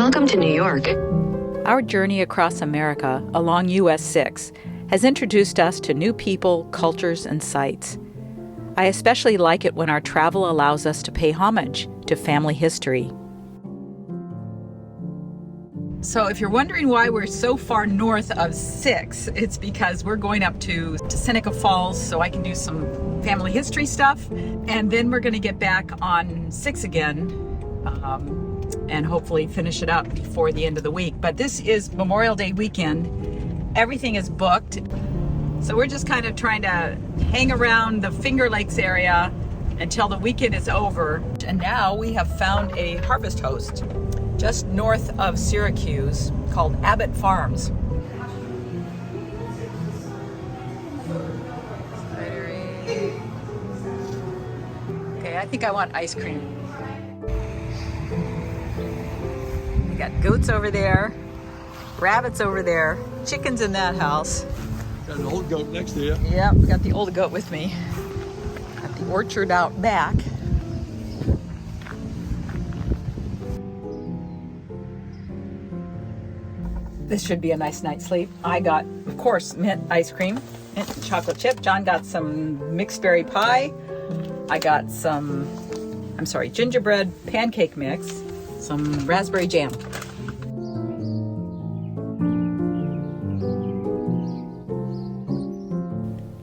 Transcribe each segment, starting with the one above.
Welcome to New York. Our journey across America along US 6 has introduced us to new people, cultures, and sites. I especially like it when our travel allows us to pay homage to family history. So if you're wondering why we're so far north of 6, it's because we're going up to Seneca Falls so I can do some family history stuff, and then we're going to get back on 6 again and hopefully finish it up before the end of the week. But this is Memorial Day weekend. Everything is booked. So we're just kind of trying to hang around the Finger Lakes area until the weekend is over. And now we have found a harvest host just north of Syracuse called Abbott Farms. Okay, I think I want ice cream. We got goats over there, rabbits over there, chickens in that house. Got an old goat next to you. Yep, got the old goat with me. Got the orchard out back. This should be a nice night's sleep. I got, of course, mint ice cream, mint and chocolate chip. John got some mixed berry pie. I got some, gingerbread pancake mix, some raspberry jam.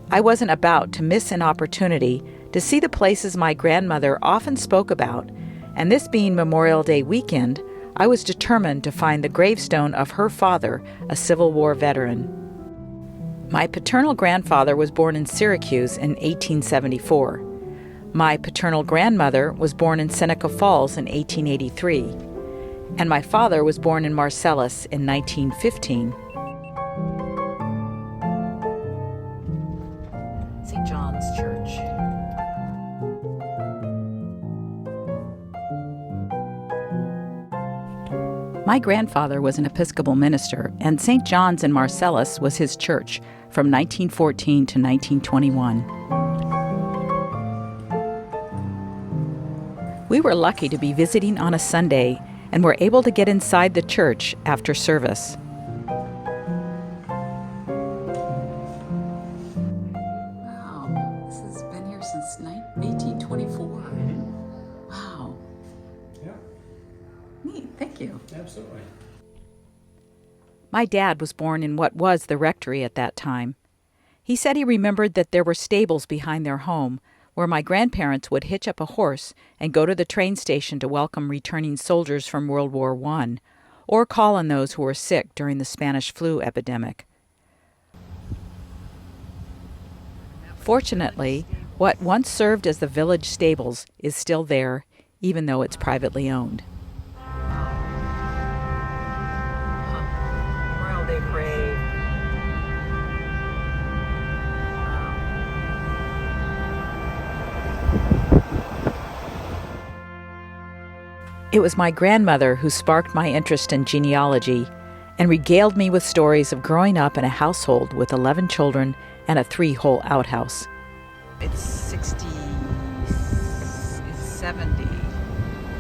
I wasn't about to miss an opportunity to see the places my grandmother often spoke about, and this being Memorial Day weekend, I was determined to find the gravestone of her father, a Civil War veteran. My paternal grandfather was born in Syracuse in 1874. My paternal grandmother was born in Seneca Falls in 1883, and my father was born in Marcellus in 1915. St. John's Church. My grandfather was an Episcopal minister, and St. John's in Marcellus was his church from 1914 to 1921. We were lucky to be visiting on a Sunday and were able to get inside the church after service. Wow, this has been here since 1824. Wow. Yeah. Neat, thank you. Absolutely. My dad was born in what was the rectory at that time. He said he remembered that there were stables behind their home where my grandparents would hitch up a horse and go to the train station to welcome returning soldiers from World War I, or call on those who were sick during the Spanish flu epidemic. Fortunately, what once served as the village stables is still there, even though it's privately owned. Memorial Day Parade. It was my grandmother who sparked my interest in genealogy and regaled me with stories of growing up in a household with 11 children and a 3-hole outhouse. It's 60, it's 70.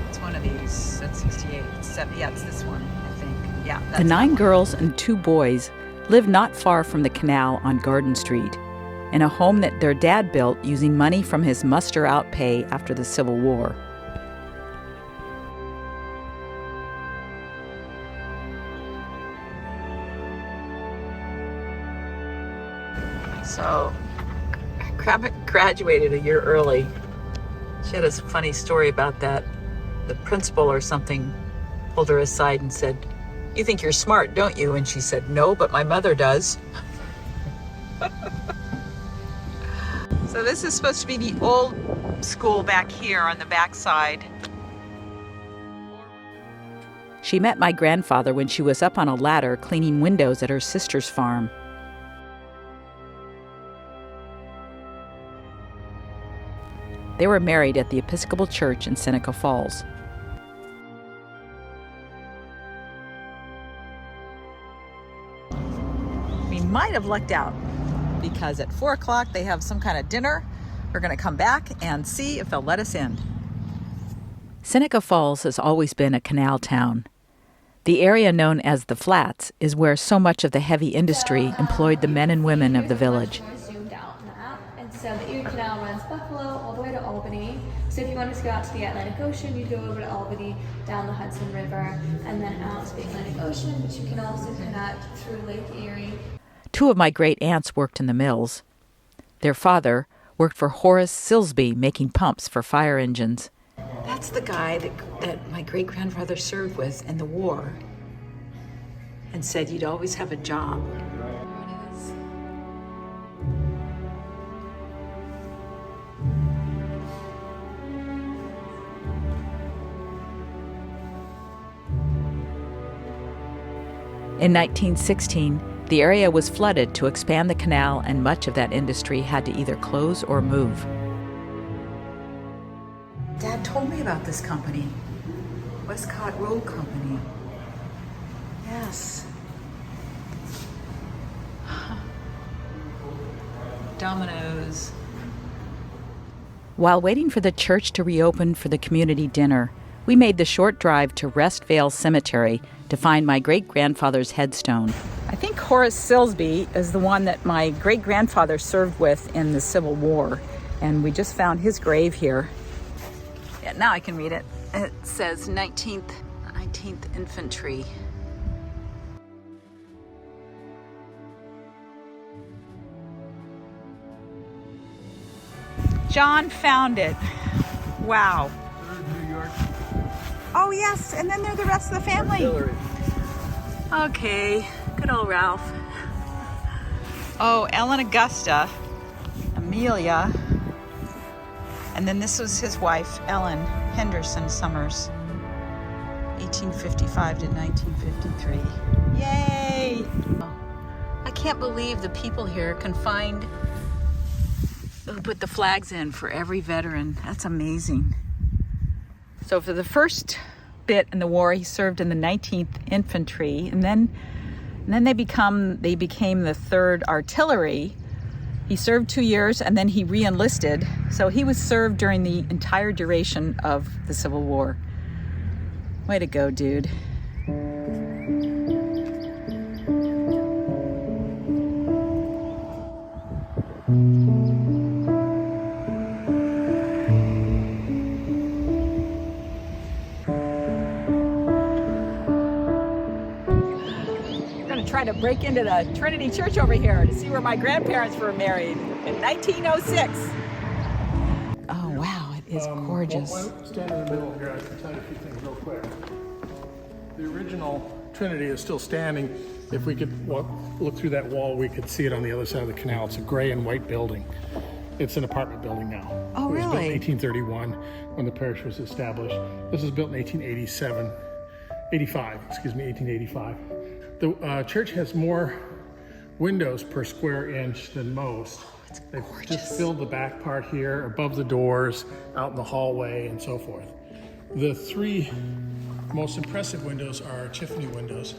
It's one of these. That's 68. It's 70. Yeah, it's this one, I think. Yeah. The 9 girls and 2 boys lived not far from the canal on Garden Street, in a home that their dad built using money from his muster-out pay after the Civil War. So, graduated a year early. She had a funny story about that. The principal or something pulled her aside and said, "You think you're smart, don't you?" And she said, "No, but my mother does." So this is supposed to be the old school back here on the back side. She met my grandfather when she was up on a ladder cleaning windows at her sister's farm. They were married at the Episcopal Church in Seneca Falls. We might have lucked out because at 4 o'clock they have some kind of dinner. We're going to come back and see if they'll let us in. Seneca Falls has always been a canal town. The area known as the Flats is where so much of the heavy industry employed the men and women of the village. Zoomed out map, and so the Erie Canal runs Buffalo all the way to Albany. So if you wanted to go out to the Atlantic Ocean, you'd go over to Albany, down the Hudson River, and then out to the Atlantic Ocean, but you can also connect through Lake Erie. 2 of my great aunts worked in the mills. Their father worked for Horace Silsby, making pumps for fire engines. That's the guy that my great-grandfather served with in the war and said you'd always have a job. In 1916, the area was flooded to expand the canal, and much of that industry had to either close or move. Dad told me about this company, Westcott Road Company. Yes. Dominoes. While waiting for the church to reopen for the community dinner, we made the short drive to Restvale Cemetery to find my great-grandfather's headstone. I think Horace Silsby is the one that my great-grandfather served with in the Civil War, and we just found his grave here. Yeah, now I can read it. It says 19th Infantry. John found it. Wow. New York. Oh yes, and then there's the rest of the family. Okay, good old Ralph. Oh, Ellen Augusta, Amelia, and then this was his wife, Ellen Henderson Summers, 1855 to 1953. Yay! I can't believe the people here can find, put the flags in for every veteran. That's amazing. So for the first bit in the war, he served in the 19th Infantry, and then they became the 3rd Artillery. He served 2 years, and then he re-enlisted. So he was served during the entire duration of the Civil War. Way to go, dude. Try to break into the Trinity Church over here to see where my grandparents were married in 1906. Oh wow, it is gorgeous. Stand in the middle here, I can tell you a few things real quick. The original Trinity is still standing. If we could look through that wall, we could see it on the other side of the canal. It's a gray and white building. It's an apartment building now. Oh, really? It was built in 1831 when the parish was established. This was built in 1885. The church has more windows per square inch than most. They've just filled the back part here, above the doors, out in the hallway, and so forth. The 3 most impressive windows are Tiffany windows,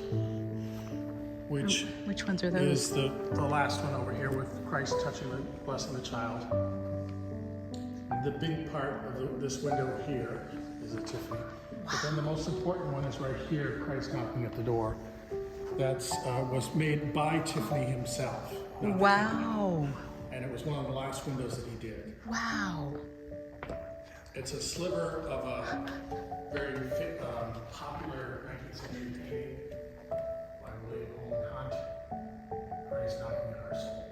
which ones are those? Is the last one over here with Christ blessing the child. The big part of this window here is a Tiffany. But then the most important one is right here, Christ knocking at the door. That was made by Tiffany himself. Wow. And it was one of the last windows that he did. Wow. It's a sliver of a very popular 19th century painting by William Holman Hunt, Christ knocking at our soul.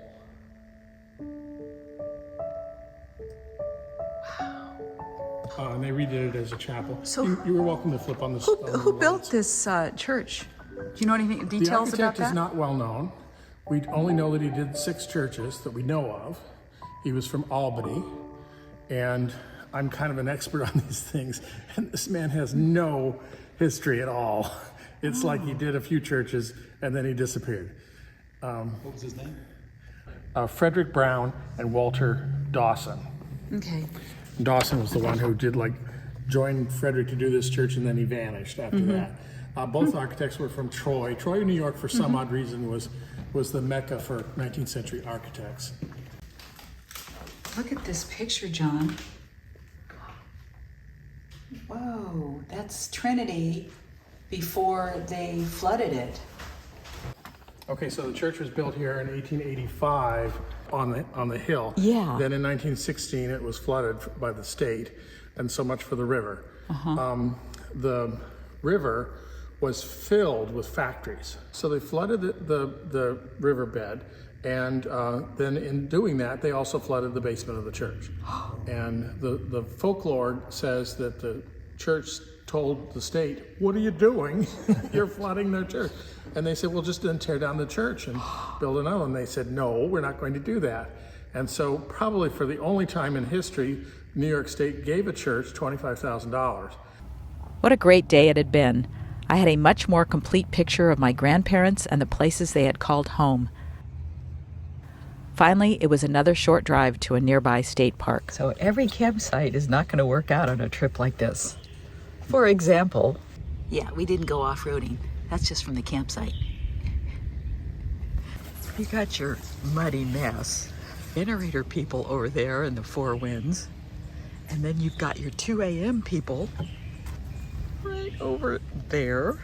Wow. And they redid it as a chapel. So you were welcome to flip on this. Who built this church? Do you know anything details about that? The architect is not well known. We only know that he did 6 churches that we know of. He was from Albany, and I'm kind of an expert on these things, and this man has no history at all. It's like he did a few churches and then he disappeared. What was his name? Frederick Brown and Walter Dawson. Okay. Dawson was the one who joined Frederick to do this church, and then he vanished after that. Both architects were from Troy. Troy, New York, for some odd reason, was the mecca for 19th century architects. Look at this picture, John. Whoa, that's Trinity before they flooded it. Okay, so the church was built here in 1885 on the hill. Yeah. Then in 1916 it was flooded by the state, and so much for the river. The river was filled with factories, so they flooded the riverbed, and then in doing that they also flooded the basement of the church. And the folklore says that the church told the state, "What are you doing? You're flooding their church." And they said, "Well, just then tear down the church and build another one." They said, "No, we're not going to do that." And so probably for the only time in history, New York State gave a church $25,000. What a great day it had been. I had a much more complete picture of my grandparents and the places they had called home. Finally, it was another short drive to a nearby state park. So every campsite is not going to work out on a trip like this. For example, yeah, we didn't go off-roading. That's just from the campsite. You got your muddy mess. Generator people over there in the Four Winds. And then you've got your 2 a.m. people right over there.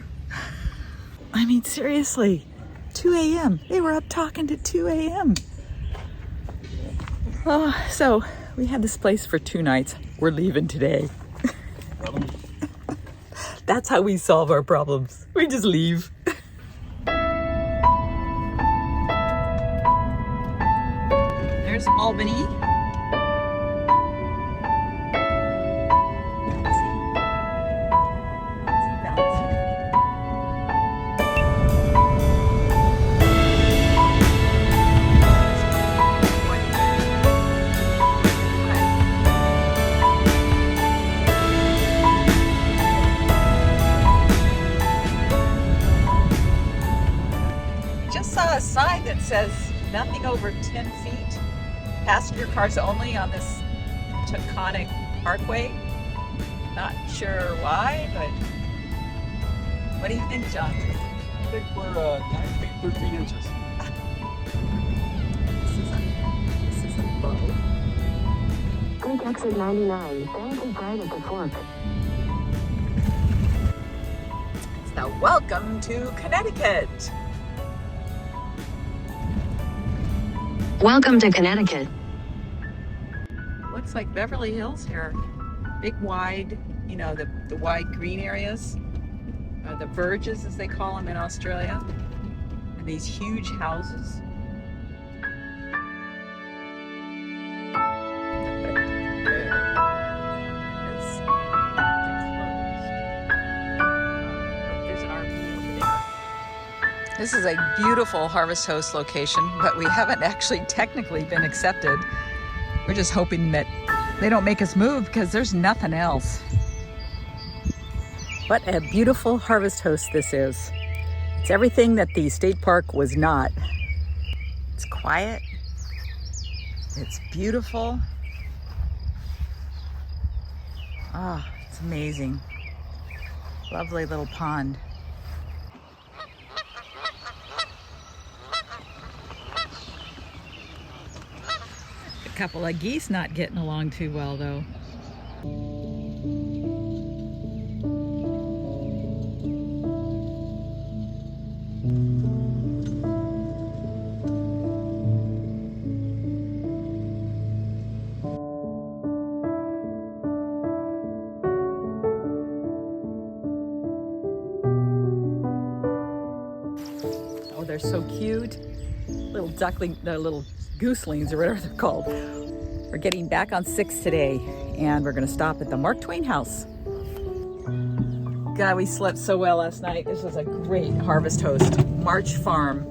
I mean, seriously, 2 a.m. They were up talking to 2 a.m. So we had this place for 2 nights. We're leaving today. That's how we solve our problems. We just leave. There's Albany. A sign that says nothing over 10 feet, passenger cars only on this Taconic Parkway. Not sure why, but what do you think, John? I think we're 9 feet 13 inches. This is a boat. Take exit 99, then keep right at the fork. So welcome to Connecticut. Welcome to Connecticut. Looks like Beverly Hills here. Big wide, you know, the wide green areas, the verges as they call them in Australia, and these huge houses. There's an RV over there. This is a beautiful Harvest Host location, but we haven't actually technically been accepted. We're just hoping that they don't make us move because there's nothing else. What a beautiful Harvest Host this is. It's everything that the state park was not. It's quiet. It's beautiful. Ah, it's amazing. Lovely little pond. A couple of geese not getting along too well, though. Oh, they're so cute. Little duckling, little gooselings or whatever they're called. We're getting back on 6 today, and we're gonna stop at the Mark Twain house. God, we slept so well last night. This was a great Harvest Host. March Farm.